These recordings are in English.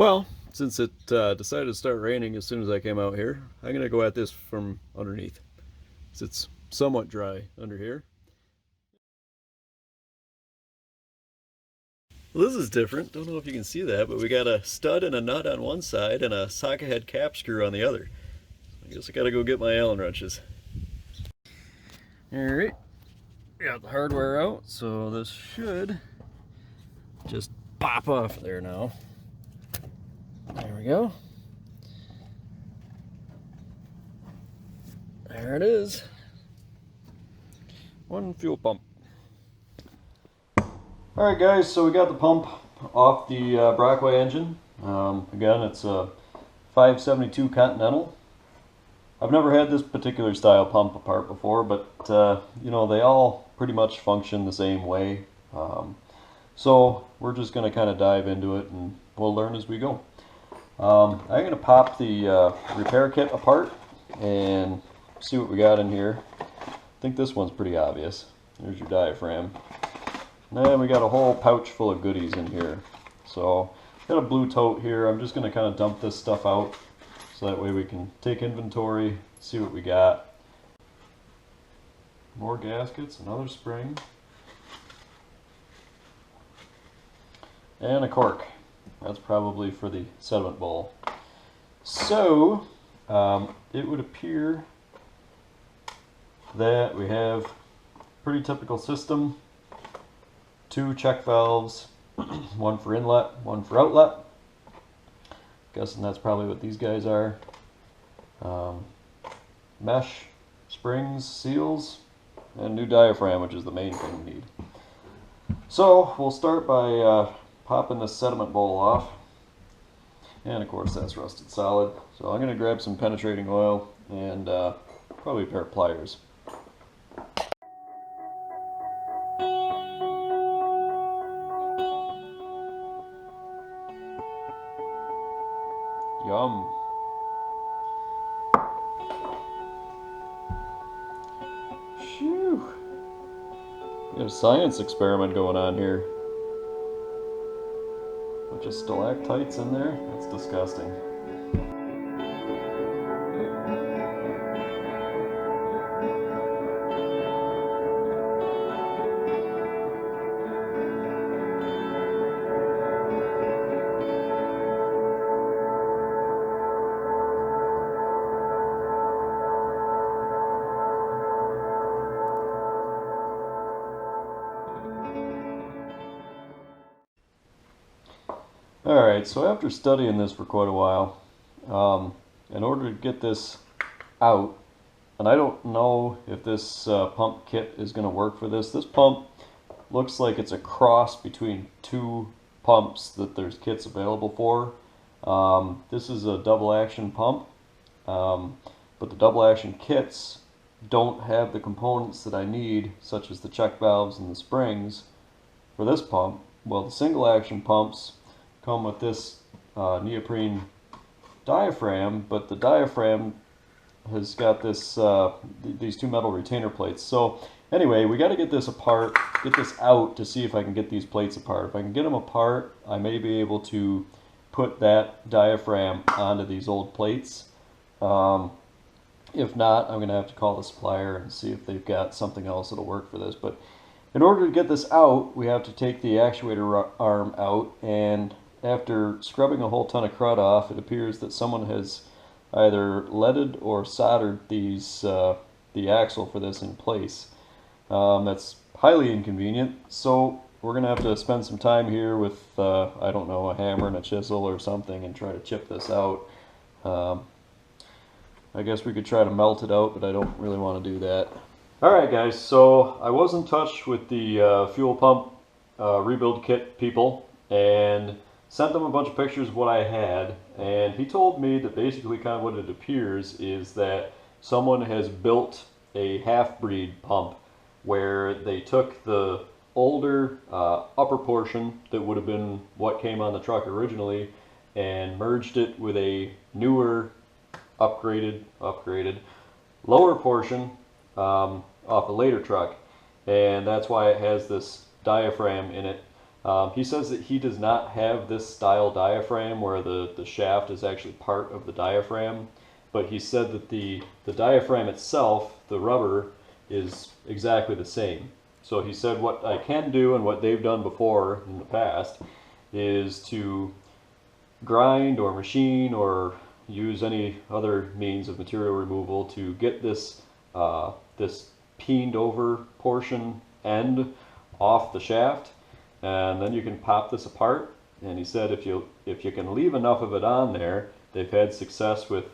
Well, since it decided to start raining as soon as I came out here, I'm going to go at this from underneath. It's somewhat dry under here. Well, this is different. Don't know if you can see that, but we got a stud and a nut on one side and a socket head cap screw on the other. I guess I got to go get my Allen wrenches. Alright, got the hardware out, so this should just pop off there now. There we go. There it is. One fuel pump. Alright guys, so we got the pump off the Brockway engine. Again, it's a 572 Continental. I've never had this particular style pump apart before, but you know, they all pretty much function the same way. So we're just going to kind of dive into it and we'll learn as we go. I'm going to pop the repair kit apart and see what we got in here. I think this one's pretty obvious. There's your diaphragm. And then we got a whole pouch full of goodies in here. So got a blue tote here. I'm just going to kind of dump this stuff out so that way we can take inventory, see what we got. More gaskets, another spring, and a cork. That's probably for the sediment bowl. So it would appear that we have a pretty typical system. 2 check valves, one for inlet, one for outlet. Guessing that's probably what these guys are. Mesh, springs, seals, and new diaphragm, which is the main thing we need. So we'll start by popping this sediment bowl off. And of course that's rusted solid. So I'm going to grab some penetrating oil and probably a pair of pliers. Yum. Phew. We got a science experiment going on here. Bunch of stalactites in there. That's disgusting. Alright, so after studying this for quite a while, in order to get this out, and I don't know if this pump kit is going to work for this. This pump looks like it's a cross between 2 pumps that there's kits available for. This is a double action pump, but the double action kits don't have the components that I need, such as the check valves and the springs for this pump. Well, the single action pumps come with this neoprene diaphragm, but the diaphragm has got this these 2 metal retainer plates. So anyway, we got to get this apart, get this out to see if I can get these plates apart. If I can get them apart, I may be able to put that diaphragm onto these old plates. If not, I'm going to have to call the supplier and see if they've got something else that'll work for this. But in order to get this out, we have to take the actuator arm out, and after scrubbing a whole ton of crud off, it appears that someone has either leaded or soldered these the axle for this in place. That's highly inconvenient, so we're going to have to spend some time here with, I don't know, a hammer and a chisel or something and try to chip this out. I guess we could try to melt it out, but I don't really want to do that. Alright guys, so I was in touch with the fuel pump rebuild kit people and sent them a bunch of pictures of what I had, and he told me that basically kind of what it appears is that someone has built a half-breed pump where they took the older upper portion that would have been what came on the truck originally and merged it with a newer upgraded lower portion off a later truck, and that's why it has this diaphragm in it. He says that he does not have this style diaphragm where the shaft is actually part of the diaphragm, but he said that the diaphragm itself, the rubber, is exactly the same. So he said what I can do and what they've done before in the past is to grind or machine or use any other means of material removal to get this peened over portion end off the shaft, and then you can pop this apart. And he said if you can leave enough of it on there, they've had success with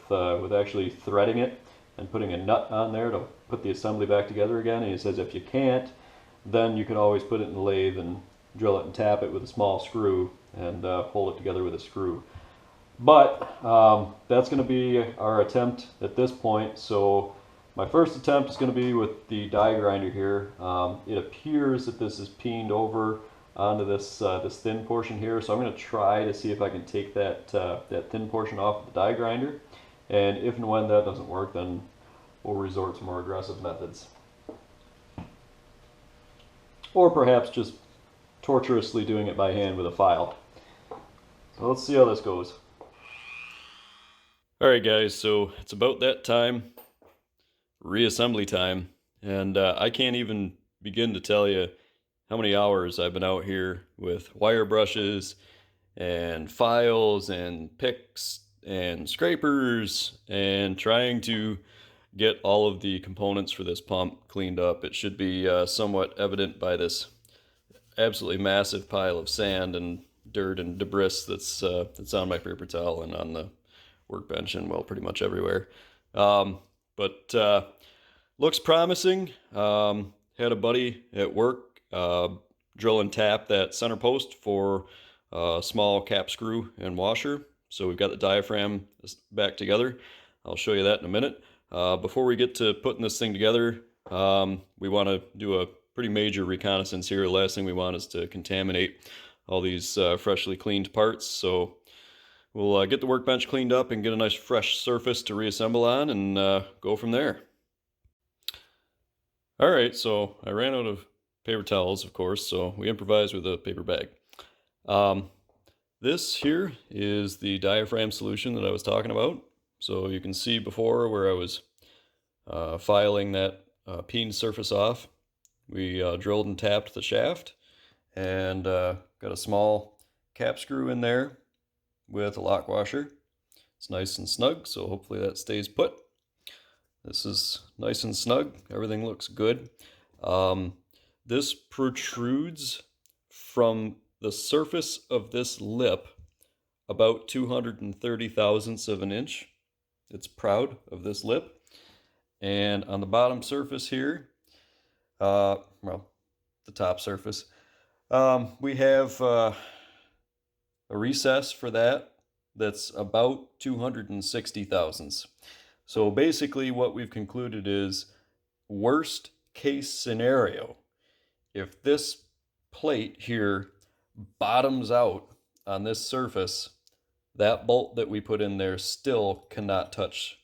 actually threading it and putting a nut on there to put the assembly back together again. And he says if you can't, then you can always put it in the lathe and drill it and tap it with a small screw and hold it together with a screw. But that's going to be our attempt at this point. So my first attempt is going to be with the die grinder here. It appears that this is peened over onto this thin portion here, so I'm going to try to see if I can take that thin portion off of the die grinder. And if and when that doesn't work, then we'll resort to more aggressive methods. Or perhaps just torturously doing it by hand with a file. So let's see how this goes. Alright guys, so it's about that time, reassembly time, and I can't even begin to tell you how many hours I've been out here with wire brushes and files and picks and scrapers and trying to get all of the components for this pump cleaned up. It should be somewhat evident by this absolutely massive pile of sand and dirt and debris that's on my paper towel and on the workbench and, well, pretty much everywhere. But looks promising. Had a buddy at work drill and tap that center post for a small cap screw and washer. So we've got the diaphragm back together. I'll show you that in a minute. Before we get to putting this thing together, we want to do a pretty major reconnaissance here. The last thing we want is to contaminate all these freshly cleaned parts. So we'll get the workbench cleaned up and get a nice fresh surface to reassemble on and go from there. Alright, so I ran out of paper towels, of course, so we improvised with a paper bag. This here is the diaphragm solution that I was talking about. So you can see before where I was filing that peen surface off. We drilled and tapped the shaft and got a small cap screw in there with a lock washer. It's nice and snug, so hopefully that stays put. This is nice and snug. Everything looks good. This protrudes from the surface of this lip about 230 thousandths of an inch. It's proud of this lip. And on the bottom surface here, well, the top surface, we have a recess for that that's about 260 thousandths. So basically what we've concluded is, worst case scenario, if this plate here bottoms out on this surface, that bolt that we put in there still cannot touch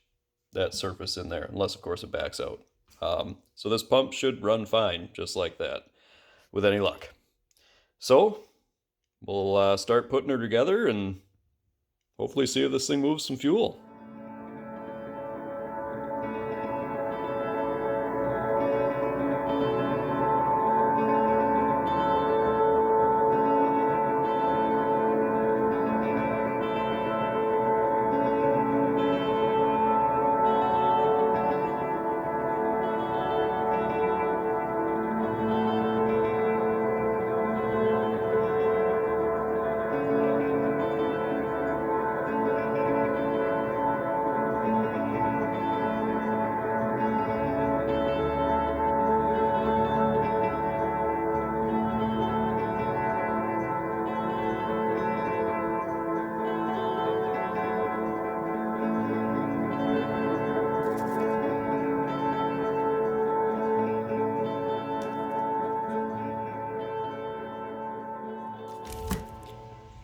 that surface in there, unless of course it backs out. So this pump should run fine, just like that, with any luck. So we'll start putting her together and hopefully see if this thing moves some fuel.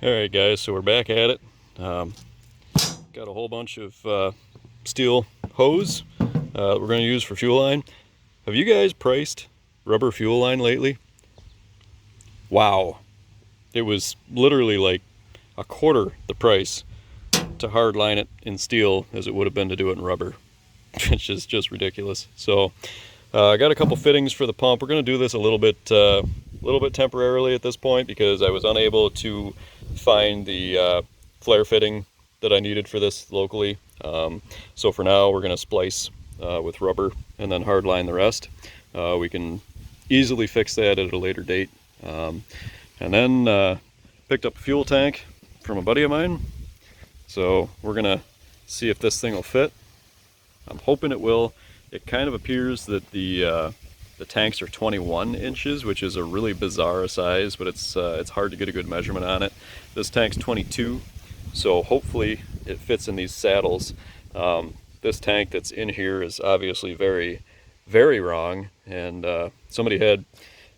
Alright guys, so we're back at it. Got a whole bunch of steel hose that we're going to use for fuel line. Have you guys priced rubber fuel line lately? Wow. it was literally like a quarter the price to hard line it in steel as it would have been to do it in rubber, which is just ridiculous. So I got a couple fittings for the pump. We're going to do this a little bit temporarily at this point because I was unable to find the flare fitting that I needed for this locally. So for now we're going to splice with rubber and then hard line the rest. We can easily fix that at a later date. And then picked up a fuel tank from a buddy of mine. So we're going to see if this thing will fit. I'm hoping it will. It kind of appears that the tanks are 21 inches, which is a really bizarre size, but it's hard to get a good measurement on it. This tank's 22, so hopefully it fits in these saddles. This tank that's in here is obviously very, very wrong, and somebody had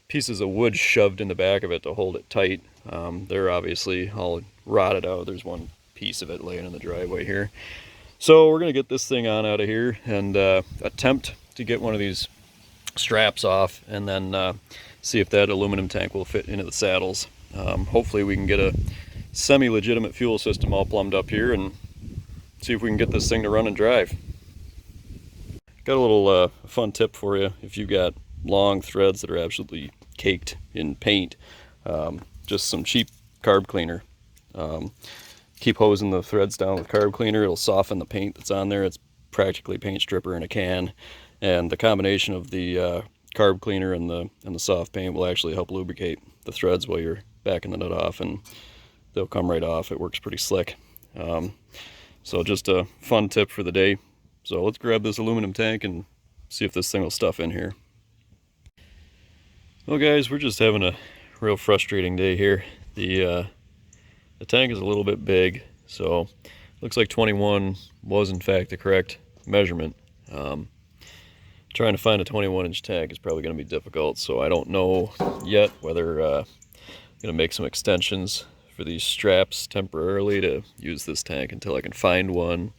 pieces of wood shoved in the back of it to hold it tight. They're obviously all rotted out. There's one piece of it laying in the driveway here. So we're gonna get this thing on out of here and attempt to get one of these straps off, and then see if that aluminum tank will fit into the saddles. Hopefully we can get a semi-legitimate fuel system all plumbed up here and see if we can get this thing to run and drive. Got a little fun tip for you. If you've got long threads that are absolutely caked in paint, just some cheap carb cleaner. Keep hosing the threads down with carb cleaner. It'll soften the paint that's on there. It's practically paint stripper in a can, and the combination of the carb cleaner and the soft paint will actually help lubricate the threads while you're backing the nut off, and they'll come right off. It works pretty slick. So just a fun tip for the day. So let's grab this aluminum tank and see if this thing will stuff in here. Well guys, we're just having a real frustrating day here. The tank is a little bit big, so looks like 21 was in fact the correct measurement. Trying to find a 21-inch tank is probably going to be difficult, so I don't know yet whether I'm going to make some extensions for these straps temporarily to use this tank until I can find one.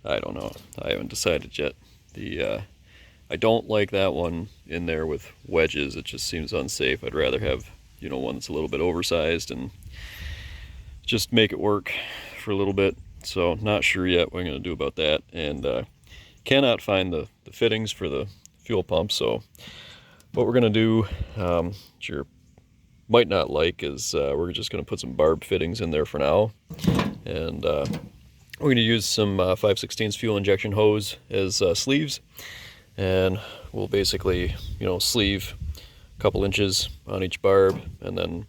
I don't know. I haven't decided yet. I don't like that one in there with wedges. It just seems unsafe. I'd rather have, you know, one that's a little bit oversized and just make it work for a little bit. So not sure yet what I'm going to do about that, and cannot find the fittings for the fuel pump. So what we're going to do, which you might not like, is we're just going to put some barb fittings in there for now, and we're going to use some 5/16 fuel injection hose as sleeves, and we'll basically, you know, sleeve a couple inches on each barb and then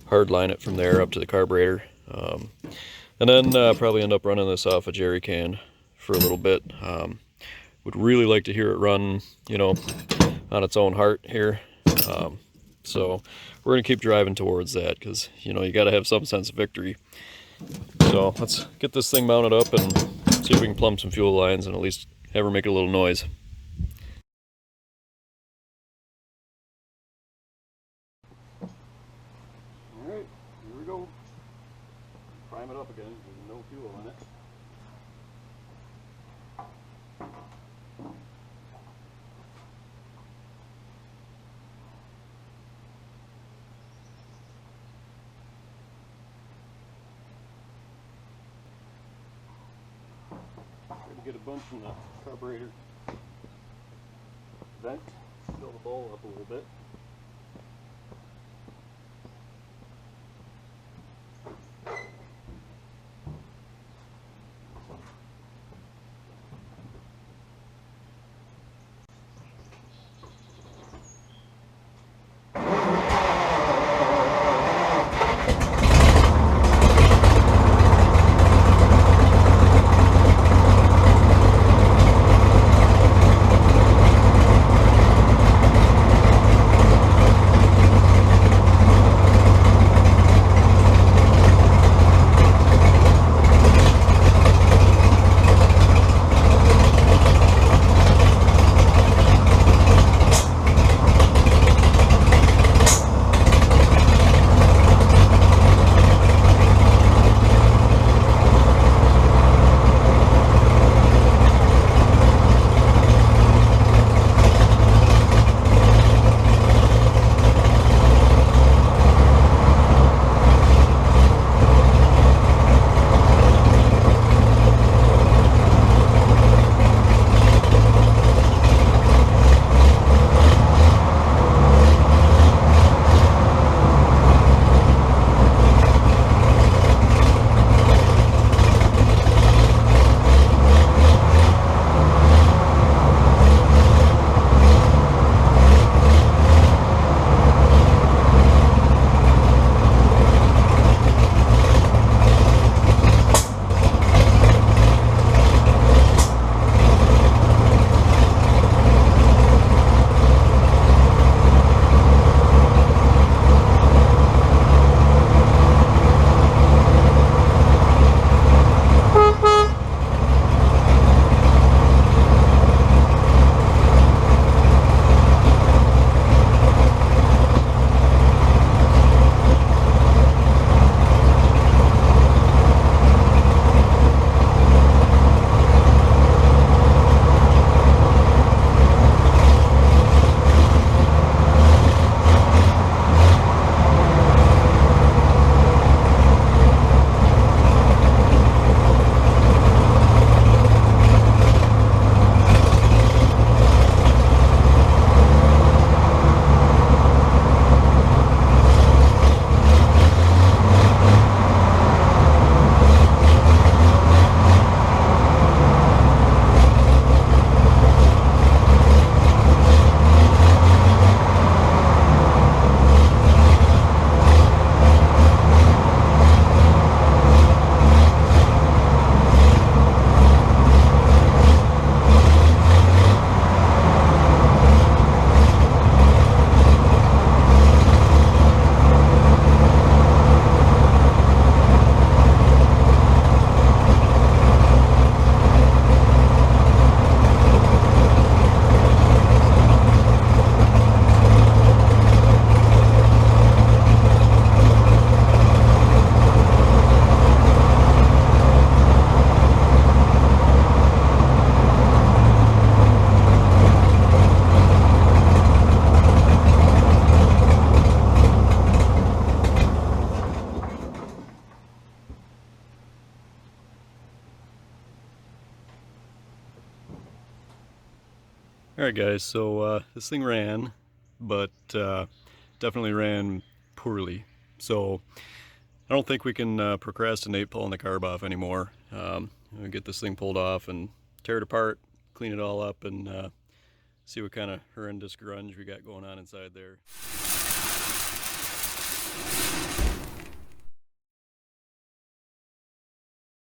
hard line it from there up to the carburetor, and then probably end up running this off a jerry can for a little bit. Would really like to hear it run, you know, on its own heart here. So we're gonna keep driving towards that, because, you know, you got to have some sense of victory. So let's get this thing mounted up and see if we can plumb some fuel lines and at least have her make a little noise. Alright, here we go. Prime it up again, there's no fuel in it. Get a bunch from the carburetor vent, fill the bowl up a little bit. Alright guys, so this thing ran, but definitely ran poorly. So I don't think we can procrastinate pulling the carb off anymore. We'll get this thing pulled off and tear it apart, clean it all up, and see what kind of horrendous grunge we got going on inside there.